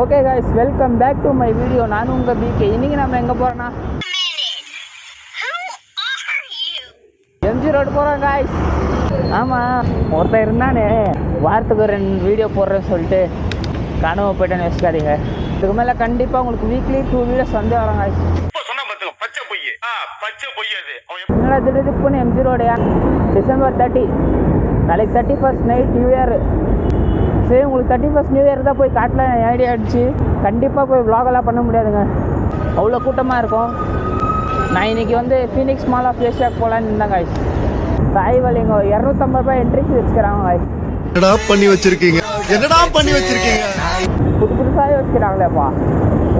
Okay guys, welcome back to my video. நான் உங்கள் PK. இன்றைக்கி நம்ம எங்கே போகிறோன்னா எம்ஜி ரோடு போகிறோம் காய்ஸ். ஆமாம், ஒருத்தர் இருந்தானே வாரத்துக்கு 2 வீடியோ போடுறேன்னு சொல்லிட்டு கனவு போய்ட்டேன்னு வச்சுக்காதீங்க. இதுக்கு மேலே கண்டிப்பாக உங்களுக்கு வீக்லி 2 வீடியோஸ் வந்து வரோம் காய்ஸ். என்னடா திடீர்னு எம்ஜி ரோடையா? டிசம்பர் 30 நாளைக்கு 31st நைட் நியூ இயர். சரி, உங்களுக்கு 31st நியூ இயர் தான் போய் காட்டில் ஐடியா ஆகிடுச்சு. கண்டிப்பாக போய் விலாகெல்லாம் பண்ண முடியாதுங்க, அவ்வளோ கூட்டமாக இருக்கும். நான் இன்றைக்கி வந்து ஃபீனிக்ஸ் மால் ஆஃப் ஏஷியாவுக்கு போகலான்னு இருந்தேன் காய்ஸ். தாய்வலிங்க 250 ரூபாய் என்ட்ரி ஃபீஸ் வச்சுக்கிறாங்க காய்ஸ். என்னடா பண்ணி வச்சிருக்கீங்க? புதுசாகவே வச்சுக்கிறாங்களேப்பா.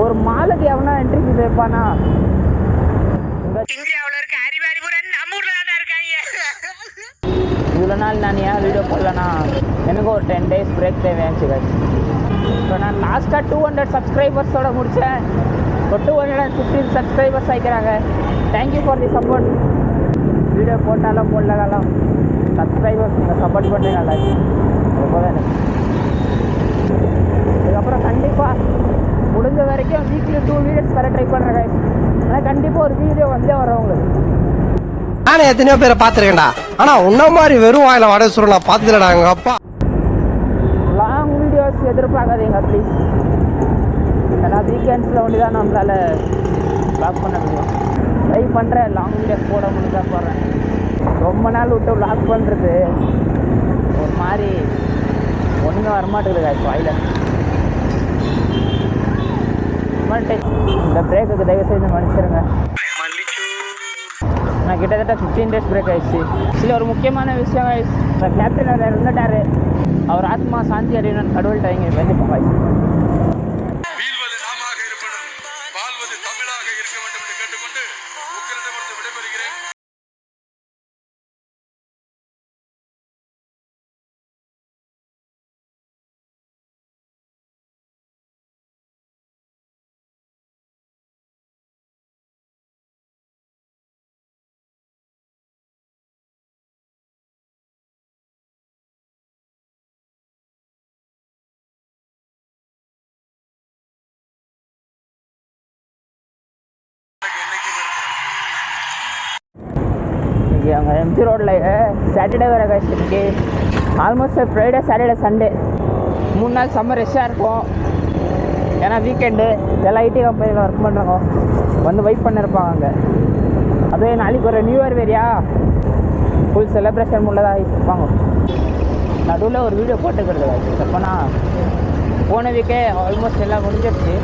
ஒரு மாலுக்கு எவனா என்ட்ரி ஃபீஸ் வைப்பானா? இவ்வளோ நாள் நான் ஏன் வீடியோ போடலன்னா எனக்கு ஒரு 10 days பிரேக் தேவையாச்சு காய்ஸ். இப்போ நான் லாஸ்ட்டாக 200 சப்ஸ்கிரைபர்ஸோடு முடித்தேன். இப்போ 215 சப்ஸ்கிரைபர்ஸ் ஆகிக்கிறாங்க. Thank you for the support. Video போட்டாலும் போடலாம் சப்ஸ்கிரைபர்ஸ் நீங்கள் சப்போர்ட் பண்ணுறீங்களா? எப்போதான் எனக்கு இதுக்கப்புறம் கண்டிப்பாக முடிஞ்ச வரைக்கும் வீக்லி 2 வீடியோஸ் வர ட்ரை பண்ணுறேன் காய்ஸ். ஆனால் கண்டிப்பாக ஒரு வீடியோ வந்தே வரும் உங்களுக்கு. நானே எத்தனையோ பேரை பார்த்துருக்கேன்டா, ஆனா உன்ன மாதிரி வெறும் வாயில வடை சுருள் நான் பார்த்ததுலடா. எங்க அப்பா லாங் வீடியோஸ் எதிர்பார்க்காதீங்க ப்ளீஸ். ஏன்னா வீக்கெண்ட்ஸில் ஒன்று தான் நம்மளால் வ்ளாக் பண்ண முடியும். ட்ரை பண்ணுறேன், லாங் வீடியோஸ் போட முடிஞ்சா போடுறேன். ரொம்ப நாள் விட்டு வ்ளாக் பண்ணுறது ஒரு மாதிரி ஒன்றுமே வரமாட்டேங்குது காய்ச்சி வாயில். இந்த பிரேக்குக்கு தயவு செய்து மன்னிச்சிருங்க. நான் கிட்டத்தட்ட 15 days பிரேக் ஆகிடுச்சு. இதில் ஒரு முக்கியமான விஷயம் ஆயிடுச்சு. இந்த கேப்டன் அவர் இருந்துட்டார். அவர் ஆத்மா சாந்தி அடையணும்னு கடவுள்கிட்ட இங்கே வேண்டிப்போம் காய்ச்சி. அங்கே எம்ஜி ரோடில் சாட்டர்டே வேறு காய்ச்சிருக்கு. ஆல்மோஸ்ட் ஃப்ரைடே, சாட்டர்டே, சண்டே 3 நாள் செம்ம ரெஷ்ஷாக இருக்கும். ஏன்னா வீக்கெண்டு எல்லா ஐடி கம்பெனியில் ஒர்க் பண்ணுறவங்க வந்து வெயிட் பண்ணியிருப்பாங்க அங்கே. அதுவே நாளைக்கு ஒரு நியூ இயர் வேறியா, ஃபுல் செலிப்ரேஷன் உள்ளதாக இருப்பாங்க. நடுவில் ஒரு வீடியோ போட்டுக்கிறது காய்ச்சி. எப்போனா போன வீக்கே ஆல்மோஸ்ட் எல்லாம் முடிஞ்சிருச்சு.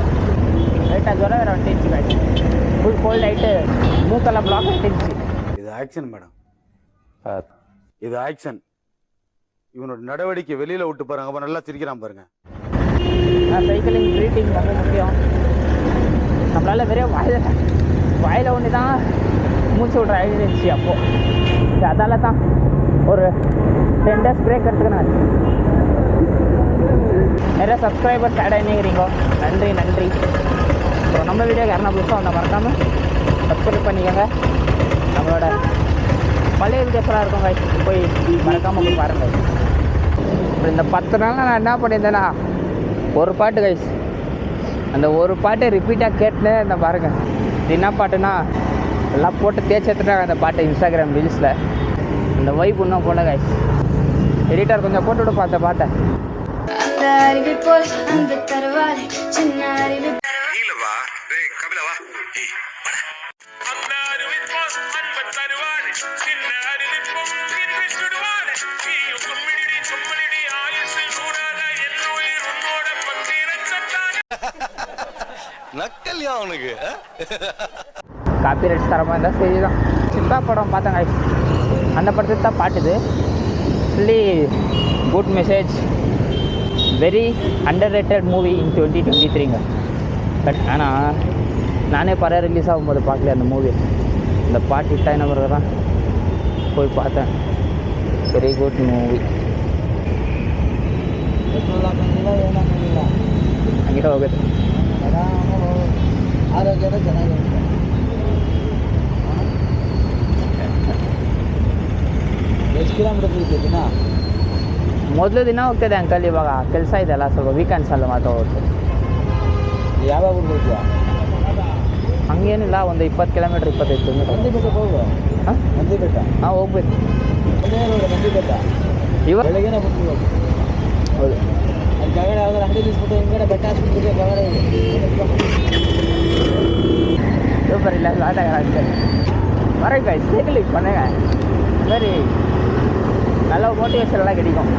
லைட்டாக ஜுரம் வேறு வந்துடுச்சு காய்ச்சி. ஃபுல் கோல்ட் ஆகிட்டு மூக்கெல்லாம் பிளாக் ஆகிட்டுச்சு. இது ஆக்ஷன் மேடம், இது ஆக்ஷன். இவனோட நடவடிக்கை வெளியில விட்டு பாருங்க, அப்ப நல்லா சிரிக்கிறான் பாருங்க. சைக்கிளிங் ப்ரீத்திங் ரொம்ப முக்கியம். நம்மளால வெறும் வாயில ஒன்று தான் மூச்சு விட்ற ஆகிடுச்சு. அப்போது அதால தான் ஒரு 10 days பிரேக் எடுத்துக்கினேன். நிறைய சப்ஸ்கிரைபர்ஸ் ஆட் ஆகிக்கிறீங்க, நன்றி. ஸோ நம்ம வீடியோக்கு யாருன்னா புதுசாக வந்தால் மறக்காமல் சப்ஸ்கிரைப் பண்ணிக்கோங்க. நம்மளோட பழைய வீடியோஸ்லாம் இருக்கும் காய்ச்சி, போய் மறக்காமல் போய் பாருங்கள். அப்புறம் இந்த 10 நாள் நான் என்ன பண்ணியிருந்தேன்னா ஒரு பாட்டு காய்ச்சி, அந்த ஒரு பாட்டை ரிப்பீட்டாக கேட்டுனே இந்த பாருங்கள். இது என்ன பாட்டுன்னா எல்லாம் போட்டு தேய்ச்சி எடுத்துட்டாங்க அந்த பாட்டை இன்ஸ்டாகிராம் ரீல்ஸில். இந்த வைப் இன்னும் போல காய்ச்சி. எடிட்டர் கொஞ்சம் போட்டு விட பார்த்த பாட்டை. நக்கல்யா அவனுக்கு காப்பி ரைட்ஸ் தர மாதிரி தான் சரி தான். சித்தா படம் பார்த்தேன் காய்ச்சி. அந்த படத்துக்கு தான் பாட்டுது. Fully good message, very underrated movie in 2023ங்க. பட் ஆனால் நானே படம் ரிலீஸ் ஆகும்போது பார்க்கல அந்த மூவி. இந்த பாட்டு ஹிட் ஆகின பிறகு தான் போய் பார்த்தேன். Very good movie. ಹಂಗೆ ಹೋಗುತ್ತೆ. ಆರೋಗ್ಯದ ಚೆನ್ನಾಗಿರುತ್ತೆ. ಎಷ್ಟು ಕಿಲೋಮೀಟರ್ ಇದ್ದೀವಿ ದಿನ? ಮೊದಲು ದಿನ ಹೋಗ್ತದೆ ಅಂಕಲ್, ಇವಾಗ ಕೆಲಸ ಇದೆಲ್ಲ ಸ್ವಲ್ಪ ವೀಕೆಂಡ್ಸ್ ಅಲ್ಲ ಮಾತ್ರ ಹೋಗುತ್ತೆ. ಯಾವಾಗ ಹೋಗ್ಬೇಕು? ಹಂಗೇನಿಲ್ಲ, ಒಂದು 20 ಕಿಲೋಮೀಟ್ರ್ 25 ಕಿಲೋಮೀಟ್ರ್. ನಂದಿ ಬೆಟ್ಟ ಹೋಗುವ? ಹಾಂ, ನಂದಿ ಬೆಟ್ಟ. ಹಾಂ, ಹೋಗ್ಬೇಕು. ನಂದಿ ಬೆಟ್ಟ ಇವಾಗ ಬೆಳಗ್ಗೆನೇ ಬಂದು. ಹೌದು, ಅಲ್ಲಿ ಕೆಳಗಡೆ ಯಾವ್ದಾರು ಅಂಗಡಿ ನಿಲ್ಸ್ಬಿಟ್ಟು ಹಿಂಗಡೆ ಬೆಟ್ಟ ಹತ್ಬಿಟ್ಟು ಕೆಳಗಡೆ சூப்பர். இல்லை லாட்டாக வரேன் காய் சைக்கிள் பண்ணுங்க. இது மாதிரி நல்ல மோட்டிவேஷன்லாம் கிடைக்கும்.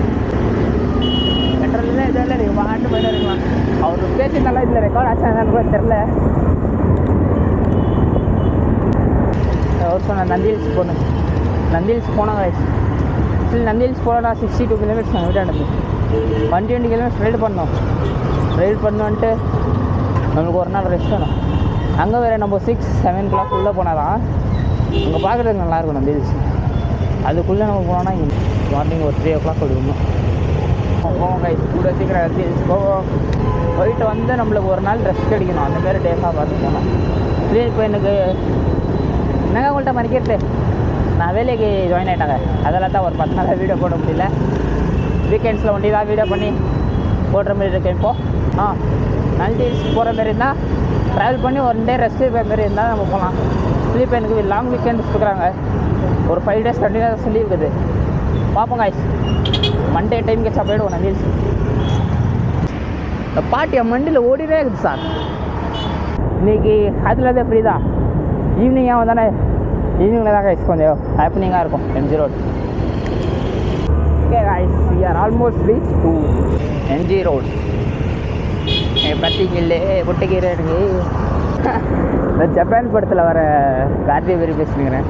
பெட்ரோல்லே இதில் நீங்கள் பாட்டு போயிட்டு இருக்கலாம். அவர் பேசினால இதில் ரெக்கார்ட் ஆச்சான்னு கூட தெரில. அவர் சொன்ன நந்தி ஹில்ஸ் போகணும். நந்தி ஹில்ஸ் போனாங்க ஆக்சுவலி நந்தி ஹில்ஸ் போனால் 62 கிலோமீட்டர்ஸ் நாங்கள் விட்டாண்டது. 120 கிலோமீட்டர்ஸ் ரைடு பண்ணோம். ரைடு பண்ணோன்ட்டு நம்மளுக்கு ஒரு நாள் ரெஸ்ட் வேணும். அங்கே வேறு நம்ம 6-7 o'clock உள்ளே போனால் தான் அங்கே பார்க்குறதுக்கு நல்லாயிருக்கும் நந்தி ஹில்ஸ். அதுக்குள்ளே நம்ம போனோன்னா மார்னிங் ஒரு 3 o'clock விடுவோம். போவோம் கை கூட சீக்கிரம் நந்தி ஹில்ஸ் போவோம். போயிட்டு வந்து நம்மளுக்கு ஒரு நாள் ரெஸ்ட் கிடைக்கணும். அந்தமாரி டேஸாக பார்த்து போனோம். இதே இப்போ எனக்கு என்னங்க உங்கள்கிட்ட மறைக்கிறது, நான் வேலைக்கு ஜாயின் ஆகிட்டாங்க. அதெல்லாம் தான் ஒரு 10 நாளாக வீடியோ போட முடியல. வீக்கெண்ட்ஸில் ஒண்டி தான் வீடியோ பண்ணி போடுற மாதிரி இருக்கேன் இப்போது. நந்தி ஹில்ஸ் போகிற மாரி இருந்தால் ட்ராவல் பண்ணி 1 day ரெஸ்ட் மாரி இருந்தால் நம்ம போகலாம். ஸ்லீப் எனக்கு லாங் வீக்கெண்ட்ஸ் கொடுக்குறாங்க. ஒரு 5 days கண்டினியூஸாக லீவ் இருக்குது. பார்ப்போம் காய்ஸ். மண்டே டைம் கச்சா போய்டுவோம் நந்தி ஹில்ஸ். இந்த பாட்டு என் மண்டியில் ஓடினே இருக்குது சார். இன்றைக்கி அதில் தான் ஃப்ரீ தான். ஈவினிங்காக வந்தானே, ஈவினிங்கில் தான் காய்ஸ் கொஞ்சம் ஹாப்பனிங்காக இருக்கும் MG road. Okay guys, we are almost reached to MG road. பார்த்தீங்களே புட்டுக்கீரை எனக்கு இந்த ஜப்பான் படத்தில் வர கார்த்திகை பேர் பேசினுக்கிறேன்.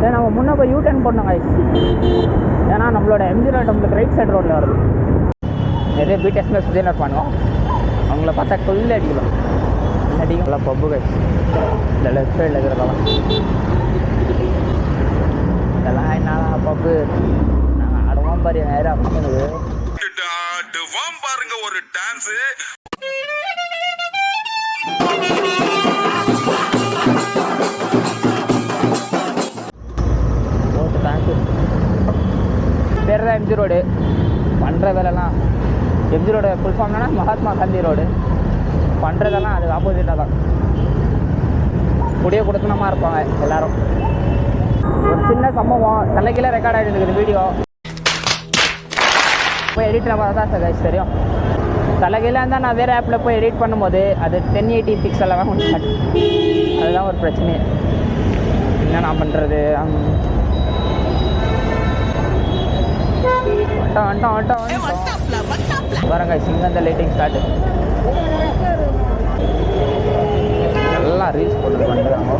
சரி, நம்ம முன்னே போய் யூட்டர்ன் பண்ணோம் காய்ஸ். ஏன்னா நம்மளோட MG ரோட் நம்மளுக்கு ரைட் சைடு ரோட்டில் வருது. நிறைய பிடிஎஸ்ல சுற்றினர் பண்ணுவோம். அவங்கள பார்த்தா கொள்ளை அடிக்கலாம். அடிக்கல பப்பு காய்ஸ். இந்த லெஃப்ட் சைடில் இருக்கிறதெல்லாம் இதெல்லாம் என்னடா பப்பு, நாங்கள் ஆடுவோம் பாரு நேரம் அப்படின்னு பாருங்க ஒரு டான்ஸு. பேர் தான் MG ரோடு. பண்ணுற வேலைலாம் MG ரோடு ஃபுல் ஃபார்ம்னா மகாத்மா காந்தி ரோடு. பண்ணுறதெல்லாம் அதுக்கு ஆப்போசிட்டாக தான். கூடிய கொடுத்தனமாக இருப்பாங்க எல்லோரும். ஒரு சின்ன சம்பவம் தலைக்கீழே ரெக்கார்ட் ஆகிட்டு இருக்குது வீடியோ. போய் எடிட்டில் பார்த்தா தான் சார் கைஸ் தெரியும். தலைகீழே இருந்தால் நான் வேறு ஆப்பில் போய் எடிட் பண்ணும்போது அது 1080 பிக்சலில் தான் கொஞ்சம் காட்டு. அதுதான் ஒரு பிரச்சனையே. என்ன நான் பண்ணுறது? வரங்க சிங்கந்த லைட்டிங் ஸ்டார்ட். எல்லாம் ரீல்ஸ் போட்டு பண்ணுறாங்க.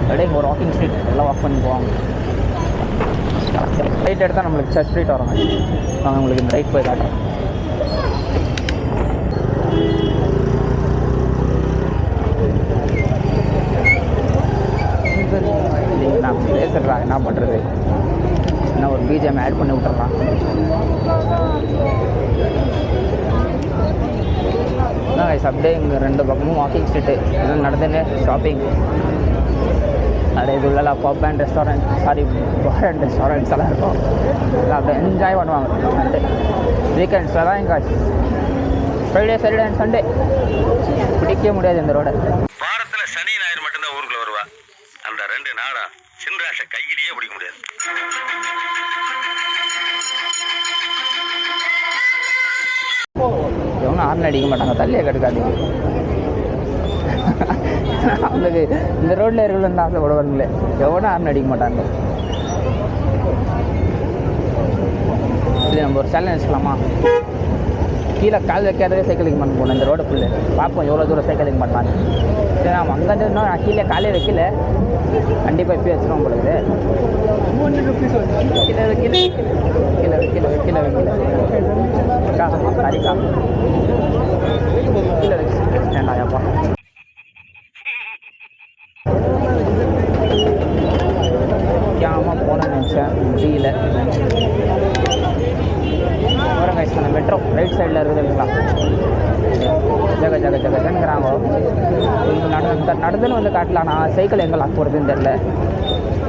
அப்படியே ஒரு வாக்கிங் ஸ்ட்ரீட் எல்லாம் வாக் பண்ணி போவாங்க. ரைட் எடுத்தால் நம்மளுக்கு சர்ச் ஸ்ட்ரீட் வரோங்க. நாங்கள் உங்களுக்கு இந்த ரைட் போய் காட்டுறோம். நான் பேசுகிறேன் என்ன பண்ணுறது, என்ன ஒரு BGM ஆட் பண்ணி விட்டுறலாம். அப்படியே இங்கே 2 பக்கமும் வாக்கிங் ஸ்ட்ரீட்டு இதெல்லாம் நடந்துன்னு ஷாப்பிங். அப்படியே இது உள்ள pub and restaurant, sorry bar and restaurants எல்லாம் இருக்கும். எல்லாம் அப்படியே என்ஜாய் பண்ணுவாங்க. வீக்கெண்ட்ஸில் தான் எங்கள் ஃப்ரைடே சாட்டர்டே அண்ட் சண்டே பிடிக்க முடியாது இந்த ரோடை. வாரத்துல சனி ஞாயிறு மட்டும்தான் ஊருக்குள்ள வருவா. அந்த 2 நாளா சின்ராஷ கையிலேயே பிடிக்க முடியாது. எவனும் ஹார்ன் அடிக்க மாட்டாங்க, தள்ளியே கட்டுக்காதீங்க. அவங்களுக்கு இந்த ரோட்டில் இருக்கணும்னு ஆசைப்படுவாங்களே, எவனும் ஹார்ன் அடிக்க மாட்டாங்க. இல்லை நம்ம ஒரு சேலஞ்ச் வச்சுக்கலாமா? கீழே கால் வைக்காதவே சைக்கிளிங் பண்ண போகணும் இந்த ரோடு ஃபுல்லு. பார்ப்போம் எவ்வளோ தூரம் சைக்கிளிங் பண்ணலான்னு. சரி, நம்ம அங்கேருந்து இன்னும் நான் கீழே காலே வைக்கல. கண்டிப்பாக இப்போ வச்சுருவோம் உங்களுக்கு. கீழே வைக்கல கீழே வைக்கல வைக்கல வைக்கல சரிக்கா கீழே வச்சுட்டாப்பா. முக்கியமாக போனேன்னு நினச்சேன், முடியல. பாருங்க கைஸ் அந்த மெட்ரோ ரைட் சைடில் இருக்குது இல்லைங்களா, ஜக ஜக ஜகங்கிறாங்க. இந்த நடந்துன்னு வந்து காட்டலாம். நான் சைக்கிள் எங்கே லாக் போகிறதுன்னு தெரில.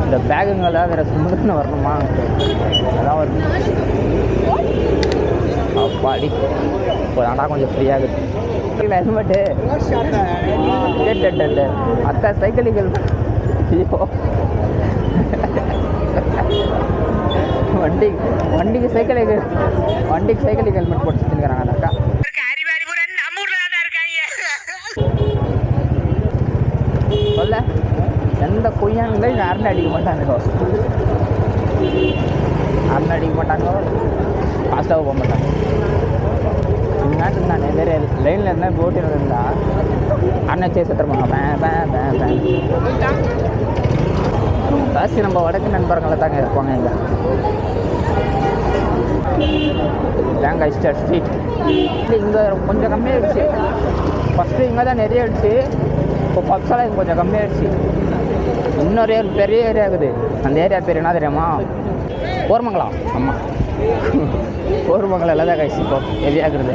இந்த பேகுங்கெல்லாம் வேறு சும்முன்னு வரணுமா, அதான் வருது. அப்பாடி இப்போ தாண்டா கொஞ்சம் ஃப்ரீயாகுது. ஹெல்மெட்டு அத்தா சைக்கிளுக்கு ஐயோ வண்டிக்கு சைக்கிளுக்கு ஹெல்மெட் போட்டு சுற்றிக்கிறாங்க அந்த அக்கா. சொல்ல எந்த கொய்யானுங்களே யாருன்னு அடிக்க மாட்டாங்க, ஃபாஸ்ட்டாக போக மாட்டாங்க. இந்நாட்டுக்கு நான் நிறைய லைனில் இருந்தால் போட்டு இருந்தா அண்ணன் சேஸ் எடுத்துருப்பாங்க. ஜாஸ்தி நம்ம வடக்கு நண்பர்களை தாங்க இருப்பாங்க. இங்கே தேங்காய் ஸ்ட்ரீட் இங்கே கொஞ்சம் கம்மியாகிடுச்சு. ஃபஸ்ட்டு இங்கே தான் நிறைய ஆயிடுச்சு. இப்போ பப்ஸெல்லாம் இங்கே கொஞ்சம் கம்மியாகிடுச்சு. இன்னொரு பெரிய ஏரியா இருக்குது. அந்த ஏரியா பேர் என்ன தெரியுமா? கோரமங்கலம். ஆமாம், கோரமங்கலம் எல்லாம் தான் கைஸ் இப்போ ஹெவியாகிறது.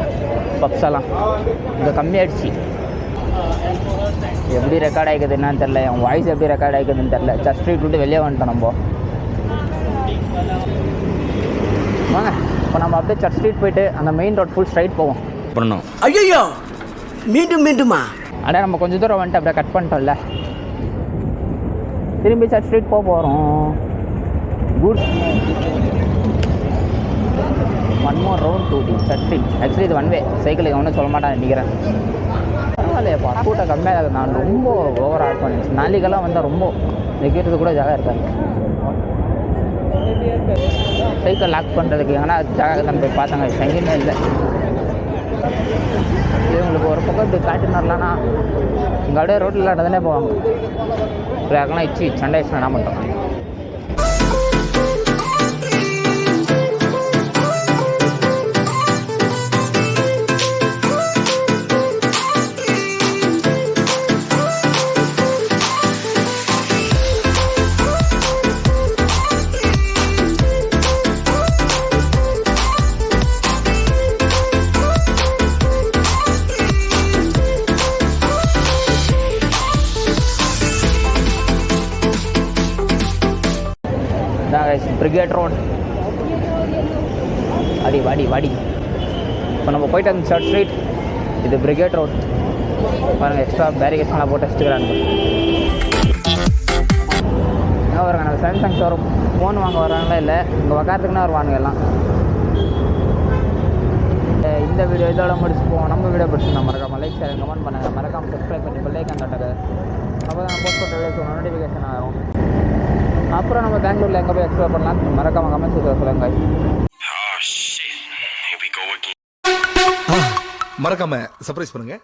பப்ஸெல்லாம் இங்கே கம்மியாகிடுச்சு. எப்படி ரெக்கார்ட் ஆகிக்குது என்னன்னு தெரில, என் வாய்ஸ் எப்படி ரெக்கார்ட் ஆகிக்குதுன்னு தெரில. சர்ச் ஸ்ட்ரீட் விட்டு வெளியே வந்துட்டோம் நம்ம. வாங்க இப்போ நம்ம அப்படியே சர்ச் ஸ்ட்ரீட் போயிட்டு அந்த மெயின் ரோட் ஃபுல் ஸ்ட்ரைட் போவோம். பண்ணோம். ஐயோ மீண்டுமா ஆனால் நம்ம கொஞ்சம் தூரம் வந்துட்டு அப்படியே கட் பண்ணிட்டோம்ல, திரும்பி சர்ச் ஸ்ட்ரீட் போக போகிறோம். Good one more round to the church street. Actually இது ஒன் வே, சைக்கிளுக்கு ஒன்றும் சொல்ல மாட்டேன் நினைக்கிறேன். பரவாயில்லையப்பா, கூட்டம் கம்மியாக இருக்குது. நான் ரொம்ப ஓவராக இருப்பேன். நாளைக்கெல்லாம் வந்தால் ரொம்ப நிற்கிறது கூட ஜாக இருக்காது. சைக்கிள் லாக் பண்ணுறதுக்கு ஏன்னா ஜாக தான் போய் பார்த்தாங்க, எங்கேயுமே இல்லை. இது உங்களுக்கு ஒரு பக்கம் இப்படி காட்டினார்லாம்னா இங்கே அப்படியே ரோட்டில் நடந்துனே போவாங்க. யாருக்கெல்லாம் இச்சு சண்டை வச்சு என்ன பண்ணுறோம். பிரிகேட் ரோட் அடி வாடி. இப்போ நம்ம போயிட்டு அந்த சர்ச் ஸ்ட்ரீட், இது பிரிகேட் ரோட். பாருங்கள் எக்ஸ்ட்ரா பேரிகேட்ஸ்லாம் போட்டு வச்சுக்கிறாங்க. என்ன வருங்க நம்ம சாம்சங் ஷோரூம் ஃபோன் வாங்க வராங்களா இல்லை இங்கே உக்காரத்துக்குன்னா வருவானுங்க எல்லாம். இந்த வீடியோ இதோட முடிச்சு போவோம். நம்ம வீடியோ பிடிச்சிருந்தா மறக்காமல் லைக் ஷேர் கமெண்ட் பண்ணுங்கள். மறக்காமல் சப்ஸ்கிரைப் பண்ணி பெல்லைக்கான் தட்டுங்க. அப்போ தான் போஸ்ட் பண்ணுற வீடியோஸ் நோட்டிஃபிகேஷன் ஆகும். அப்புறம் நம்ம பெங்களூரில் எங்கே போய் எக்ஸ்ப்ளோர் பண்ணலாம் மறக்காமல் கமெண்ட்ஸ் சொல்லுங்கள். மறக்காம சர்ப்ரைஸ் பண்ணுங்க.